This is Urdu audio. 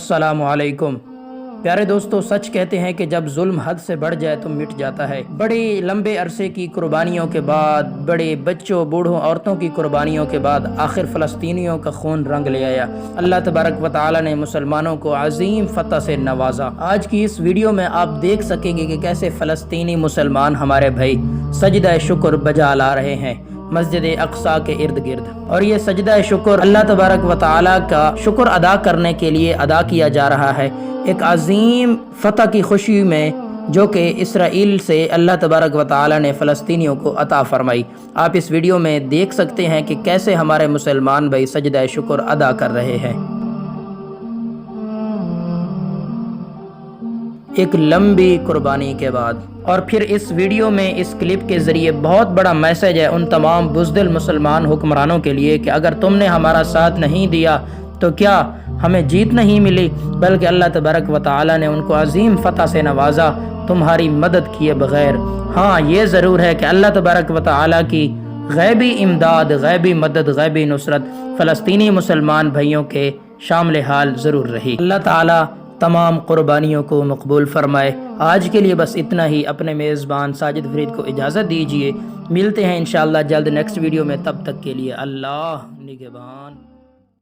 السلام علیکم پیارے دوستو، سچ کہتے ہیں کہ جب ظلم حد سے بڑھ جائے تو مٹ جاتا ہے۔ بڑے لمبے عرصے کی قربانیوں کے بعد، بڑے بچوں، بوڑھوں، عورتوں کی قربانیوں کے بعد آخر فلسطینیوں کا خون رنگ لے آیا۔ اللہ تبارک و تعالی نے مسلمانوں کو عظیم فتح سے نوازا۔ آج کی اس ویڈیو میں آپ دیکھ سکیں گے کہ کیسے فلسطینی مسلمان ہمارے بھائی سجدہ شکر بجا لا رہے ہیں مسجد اقصیٰ کے ارد گرد، اور یہ سجدہ شکر اللہ تبارک و تعالی کا شکر ادا کرنے کے لیے ادا کیا جا رہا ہے، ایک عظیم فتح کی خوشی میں جو کہ اسرائیل سے اللہ تبارک و تعالی نے فلسطینیوں کو عطا فرمائی۔ آپ اس ویڈیو میں دیکھ سکتے ہیں کہ کیسے ہمارے مسلمان بھائی سجدہ شکر ادا کر رہے ہیں۔ ایک لمبی قربانی کے بعد، اور پھر اس ویڈیو میں اس کلپ کے ذریعے بہت بڑا میسج ہے ان تمام بزدل مسلمان حکمرانوں کے لیے کہ اگر تم نے ہمارا ساتھ نہیں دیا تو کیا ہمیں جیت نہیں ملی، بلکہ اللہ تبارک و تعالی نے ان کو عظیم فتح سے نوازا تمہاری مدد کیے بغیر۔ ہاں، یہ ضرور ہے کہ اللہ تبارک و تعالی کی غیبی امداد، غیبی مدد، غیبی نصرت فلسطینی مسلمان بھائیوں کے شامل حال ضرور رہی۔ اللہ تعالی تمام قربانیوں کو مقبول فرمائے۔ آج کے لیے بس اتنا ہی۔ اپنے میزبان ساجد فرید کو اجازت دیجیے، ملتے ہیں انشاءاللہ جلد نیکسٹ ویڈیو میں، تب تک کے لیے اللہ نگہبان۔